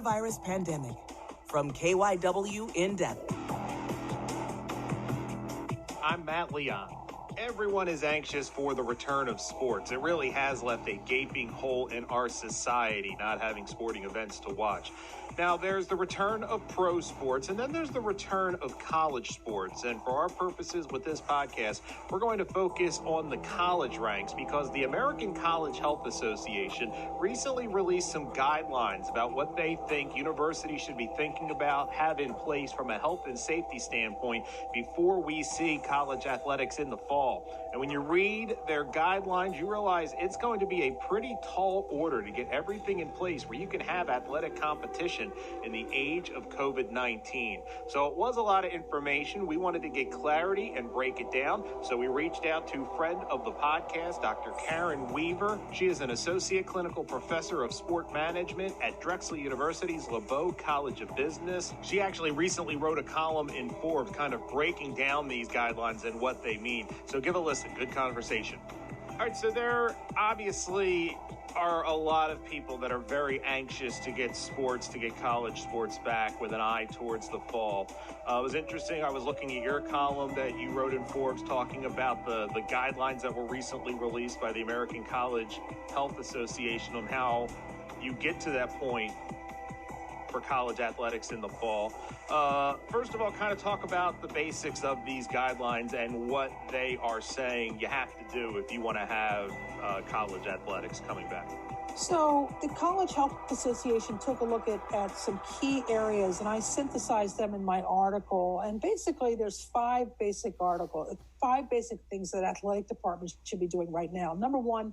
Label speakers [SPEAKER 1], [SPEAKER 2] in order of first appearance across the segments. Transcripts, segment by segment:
[SPEAKER 1] coronavirus pandemic. From KYW In Depth.
[SPEAKER 2] I'm Matt Leon. Everyone is anxious for the return of sports. It really has left a gaping hole in our society, not having sporting events to watch. Now, there's the return of pro sports, and then there's the return of college sports. And for our purposes with this podcast, we're going to focus on the college ranks because the American College Health Association recently released some guidelines about what they think universities should be thinking about, have in place from a health and safety standpoint before we see college athletics in the fall. And when you read their guidelines, you realize it's going to be a pretty tall order to get everything in place where you can have athletic competition in the age of COVID-19. So it was a lot of information. We wanted to get clarity and break it down. So we reached out to friend of the podcast, Dr. Karen Weaver. She is an associate clinical professor of sport management at Drexel University's LeBeau College of Business. She actually recently wrote a column in Forbes kind of breaking down these guidelines and what they mean. So give a listen. Good conversation. All right, so there obviously are a lot of people that are very anxious to get college sports back with an eye towards the fall. It was interesting. I was looking at your column that you wrote in Forbes talking about the guidelines that were recently released by the American College Health Association on how you get to that point for college athletics in the fall. First of all, kind of talk about the basics of these guidelines and what they are saying you have to do if you want to have college athletics coming back.
[SPEAKER 3] So the College Health Association took a look at some key areas, and I synthesized them in my article. And basically, there's five basic things that athletic departments should be doing right now. Number one,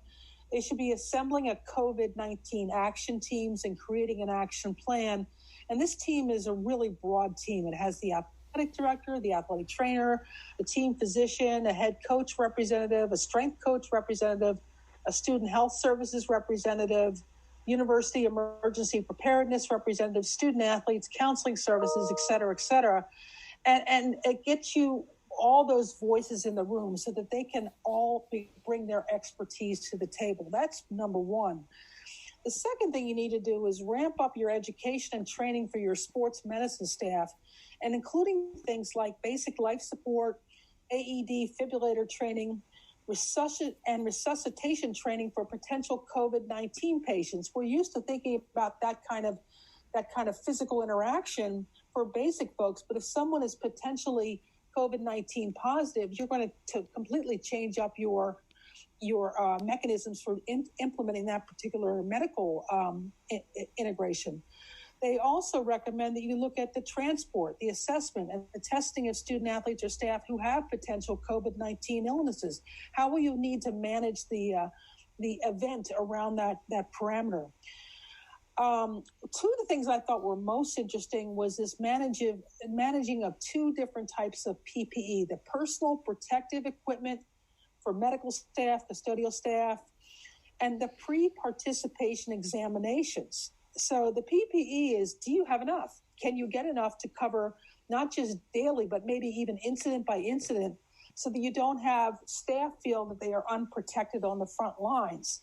[SPEAKER 3] they should be assembling a COVID-19 action teams and creating an action plan. And this team is a really broad team. It has the athletic director, the athletic trainer, the team physician, a head coach representative, a strength coach representative, a student health services representative, university emergency preparedness representative, student athletes, counseling services, et cetera, et cetera. And it gets you all those voices in the room so that they can all bring their expertise to the table. That's number one. The second thing you need to do is ramp up your education and training for your sports medicine staff, and including things like basic life support, AED fibrillator training, resuscitation training for potential COVID-19 patients. We're used to thinking about that kind of physical interaction for basic folks, but if someone is potentially COVID-19 positive, you're going to completely change up your mechanisms for implementing that particular medical integration. They also recommend that you look at the transport, the assessment, and the testing of student athletes or staff who have potential COVID-19 illnesses. How will you need to manage the event around that parameter? Two of the things I thought were most interesting was this managing of two different types of PPE, the personal protective equipment for medical staff, custodial staff, and the pre-participation examinations. So the PPE is, do you have enough? Can you get enough to cover not just daily, but maybe even incident by incident, so that you don't have staff feel that they are unprotected on the front lines?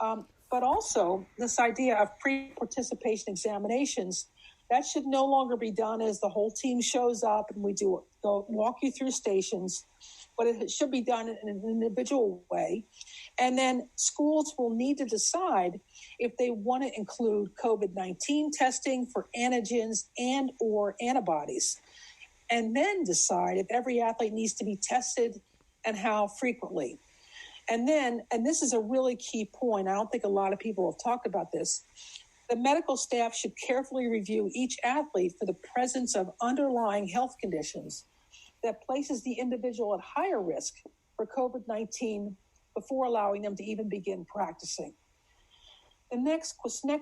[SPEAKER 3] But also this idea of pre-participation examinations, that should no longer be done as the whole team shows up and we go walk you through stations, but it should be done in an individual way. And then schools will need to decide if they want to include COVID-19 testing for antigens and or antibodies, and then decide if every athlete needs to be tested and how frequently. And this is a really key point, I don't think a lot of people have talked about this, the medical staff should carefully review each athlete for the presence of underlying health conditions that places the individual at higher risk for COVID-19 before allowing them to even begin practicing. The next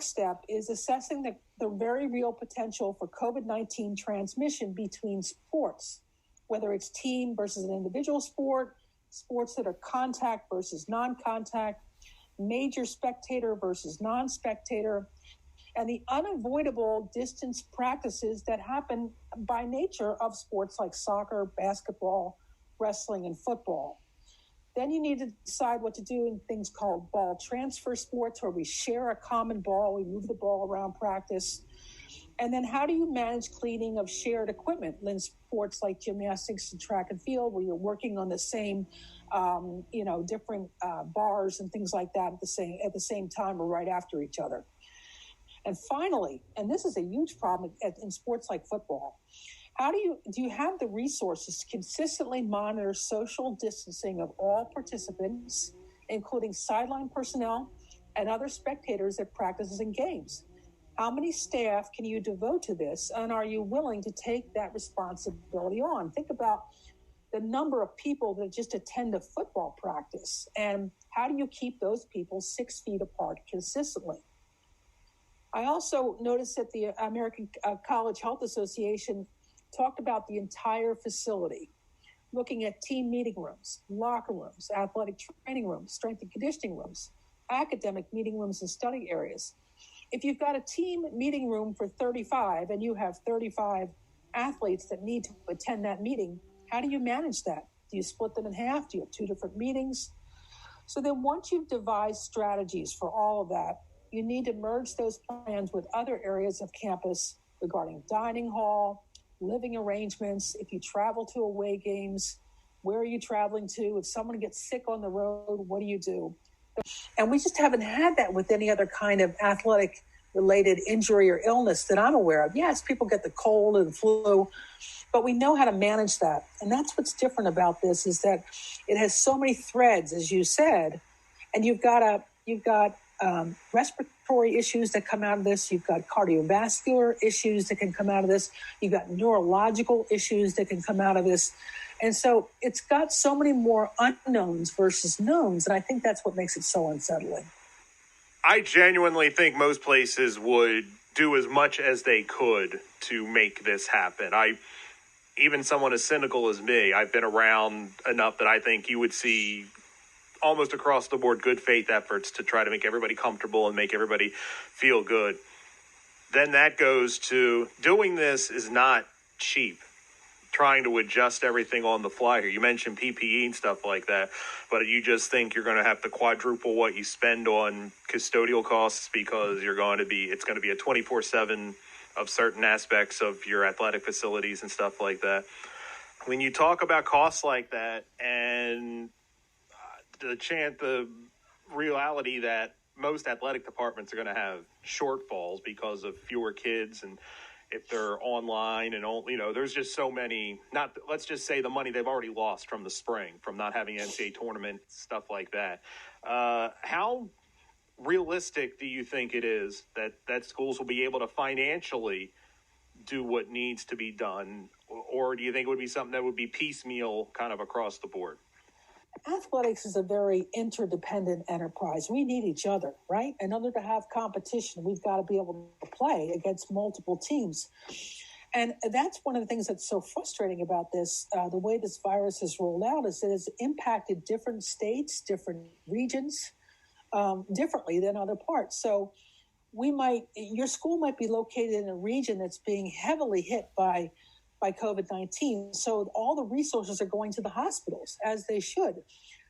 [SPEAKER 3] step is assessing the very real potential for COVID-19 transmission between sports, whether it's team versus an individual sport, sports that are contact versus non-contact, major spectator versus non-spectator, and the unavoidable distance practices that happen by nature of sports like soccer, basketball, wrestling, and football. Then you need to decide what to do in things called ball transfer sports, where we share a common ball, we move the ball around practice. And then how do you manage cleaning of shared equipment in sports like gymnastics and track and field, where you're working on the same, different bars and things like that at the same time or right after each other? And finally, and this is a huge problem in sports like football, how do you have the resources to consistently monitor social distancing of all participants, including sideline personnel and other spectators at practices and games? How many staff can you devote to this, and are you willing to take that responsibility on? Think about the number of people that just attend a football practice, and how do you keep those people 6 feet apart consistently? I also noticed that the American College Health Association talked about the entire facility, looking at team meeting rooms, locker rooms, athletic training rooms, strength and conditioning rooms, academic meeting rooms and study areas. If you've got a team meeting room for 35 and you have 35 athletes that need to attend that meeting, how do you manage that? Do you split them in half? Do you have 2 different meetings? So then once you've devised strategies for all of that, you need to merge those plans with other areas of campus regarding dining hall, living arrangements. If you travel to away games, where are you traveling to? If someone gets sick on the road, what do you do? And we just haven't had that with any other kind of athletic related injury or illness that I'm aware of. Yes, people get the cold and the flu, but we know how to manage that. And that's what's different about this, is that it has so many threads, as you said, and you've got respiratory issues that come out of this. You've got cardiovascular issues that can come out of this. You've got neurological issues that can come out of this. And so it's got so many more unknowns versus knowns. And I think that's what makes it so unsettling.
[SPEAKER 2] I genuinely think most places would do as much as they could to make this happen. Even someone as cynical as me, I've been around enough that I think you would see almost across the board good faith efforts to try to make everybody comfortable and make everybody feel good. Then that goes to doing this is not cheap. Trying to adjust everything on the fly here. You mentioned PPE and stuff like that, but you just think you're going to have to quadruple what you spend on custodial costs because it's going to be a 24/7 of certain aspects of your athletic facilities and stuff like that. When you talk about costs like that and the reality that most athletic departments are going to have shortfalls because of fewer kids, and if they're online and there's just so many, let's just say the money they've already lost from the spring, from not having NCAA tournament, stuff like that. How realistic do you think it is that schools will be able to financially do what needs to be done? Or do you think it would be something that would be piecemeal kind of across the board?
[SPEAKER 3] Athletics is a very interdependent enterprise. We need each other, right? In order to have competition, we've got to be able to play against multiple teams. And that's one of the things that's so frustrating about this, the way this virus has rolled out, is that it's impacted different states, different regions, differently than other parts. So your school might be located in a region that's being heavily hit by COVID-19. So all the resources are going to the hospitals, as they should.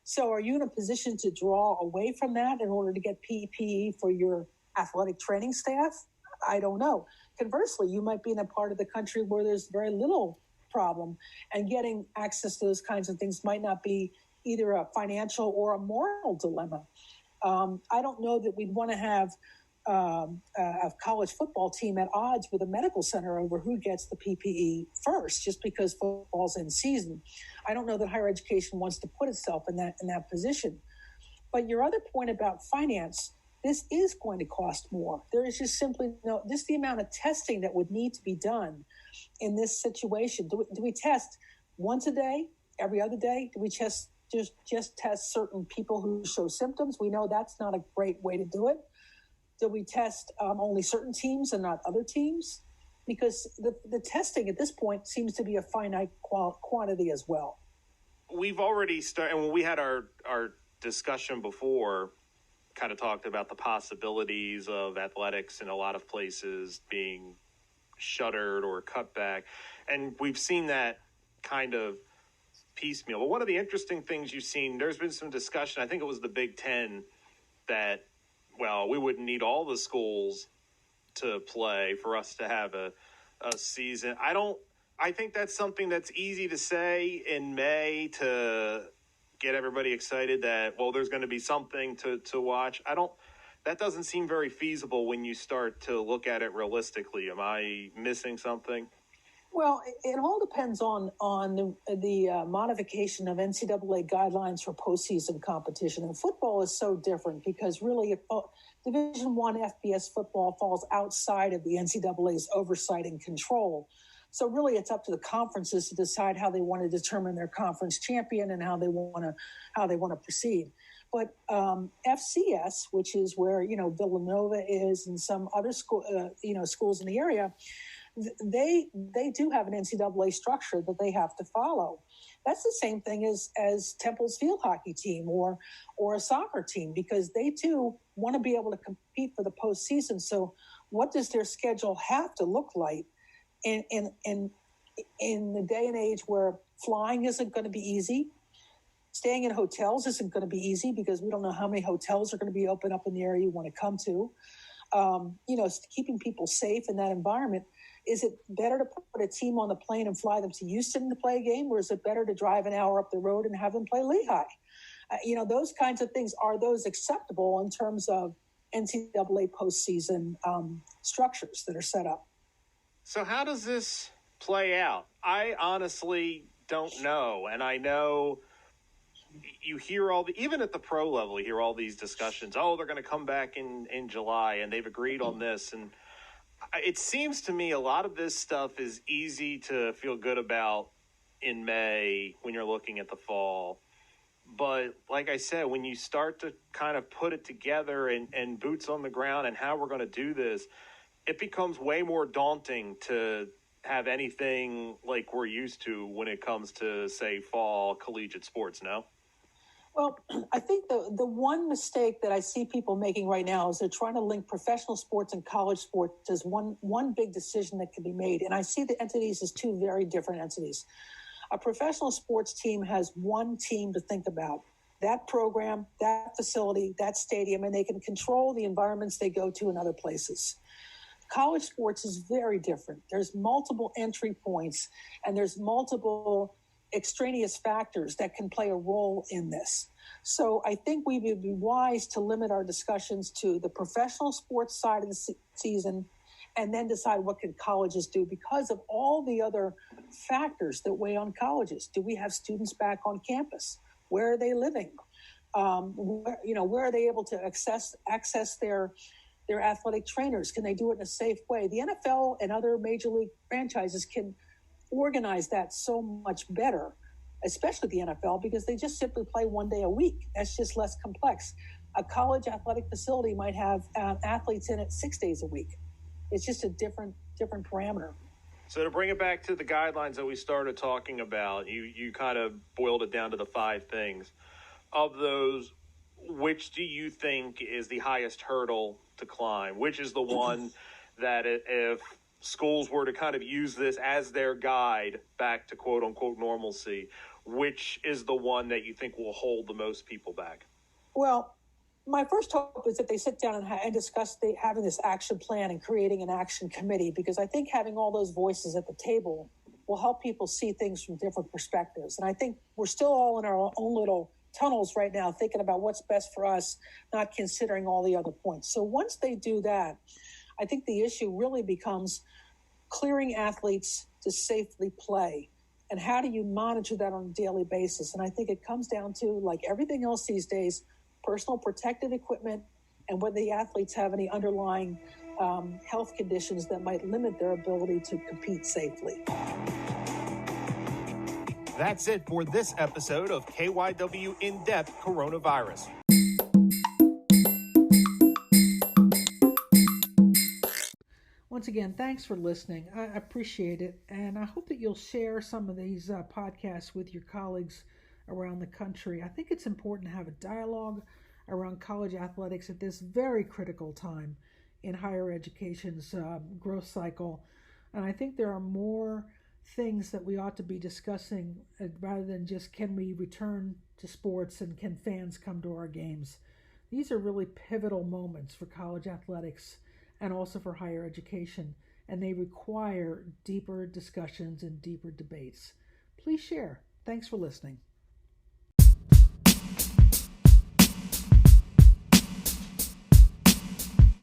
[SPEAKER 3] So are you in a position to draw away from that in order to get PPE for your athletic training staff? I don't know. Conversely, you might be in a part of the country where there's very little problem, and getting access to those kinds of things might not be either a financial or a moral dilemma. I don't know that we'd want to have a college football team at odds with a medical center over who gets the PPE first, just because football's in season. I don't know that higher education wants to put itself in that position. But your other point about finance, this is going to cost more. There is just simply just the amount of testing that would need to be done in this situation. Do we test once a day, every other day? Do we just test certain people who show symptoms? We know that's not a great way to do it. Do we test only certain teams and not other teams? Because the testing at this point seems to be a finite quantity as well.
[SPEAKER 2] We've already started, and when we had our discussion before, kind of talked about the possibilities of athletics in a lot of places being shuttered or cut back. And we've seen that kind of piecemeal. But one of the interesting things you've seen, there's been some discussion, I think it was the Big Ten, that, well, we wouldn't need all the schools to play, for us to have a season. I think that's something that's easy to say in May to get everybody excited that, well, there's going to be something to watch. That doesn't seem very feasible when you start to look at it realistically. Am I missing something?
[SPEAKER 3] Well, it all depends on the modification of NCAA guidelines for postseason competition. And football is so different because really Division I FBS football falls outside of the NCAA's oversight and control. So really it's up to the conferences to decide how they want to determine their conference champion and how they want to proceed. But FCS, which is where, Villanova is and some other schools in the area, they do have an NCAA structure that they have to follow. That's the same thing as Temple's field hockey team or a soccer team, because they too want to be able to compete for the postseason. So what does their schedule have to look like in the day and age where flying isn't going to be easy? Staying in hotels isn't going to be easy because we don't know how many hotels are going to be open up in the area you want to come to. Keeping people safe in that environment. Is it better to put a team on the plane and fly them to Houston to play a game, or is it better to drive an hour up the road and have them play Lehigh? Those kinds of things. Are those acceptable in terms of NCAA postseason structures that are set up?
[SPEAKER 2] So how does this play out? I honestly don't know. And I know you hear even at the pro level, you hear all these discussions. Oh, they're going to come back in July and they've agreed on this. And it seems to me a lot of this stuff is easy to feel good about in May when you're looking at the fall. But like I said, when you start to kind of put it together and boots on the ground and how we're going to do this, it becomes way more daunting to have anything like we're used to when it comes to, say, fall collegiate sports, no?
[SPEAKER 3] Well, I think the one mistake that I see people making right now is they're trying to link professional sports and college sports as one big decision that can be made. And I see the entities as two very different entities. A professional sports team has one team to think about: that program, that facility, that stadium, and they can control the environments they go to in other places. College sports is very different. There's multiple entry points and there's multiple extraneous factors that can play a role in this. So I think we would be wise to limit our discussions to the professional sports side of the season and then decide what can colleges do because of all the other factors that weigh on colleges. Do we have students back on campus? Where are they living? Where are they able to access their athletic trainers? Can they do it in a safe way? The NFL and other major league franchises can organize that so much better, especially the NFL, because they just simply play one day a week. That's just less complex. A college athletic facility might have athletes in it 6 days a week. It's just a different parameter.
[SPEAKER 2] So to bring it back to the guidelines that we started talking about, you kind of boiled it down to the 5 things. Of those, which do you think is the highest hurdle to climb? Which is the one that if schools were to kind of use this as their guide back to quote unquote normalcy, which is the one that you think will hold the most people back?
[SPEAKER 3] Well, my first hope is that they sit down and discuss having this action plan and creating an action committee, because I think having all those voices at the table will help people see things from different perspectives. And I think we're still all in our own little tunnels right now, thinking about what's best for us, not considering all the other points. So once they do that, I think the issue really becomes clearing athletes to safely play. And how do you monitor that on a daily basis? And I think it comes down to, like everything else these days, personal protective equipment and whether the athletes have any underlying health conditions that might limit their ability to compete safely.
[SPEAKER 2] That's it for this episode of KYW In-Depth Coronavirus.
[SPEAKER 4] Once again, thanks for listening. I appreciate it, and I hope that you'll share some of these podcasts with your colleagues around the country. I think it's important to have a dialogue around college athletics at this very critical time in higher education's growth cycle, and I think there are more things that we ought to be discussing rather than just can we return to sports and can fans come to our games. These are really pivotal moments for college athletics, and also for higher education, and they require deeper discussions and deeper debates. Please share. Thanks for listening.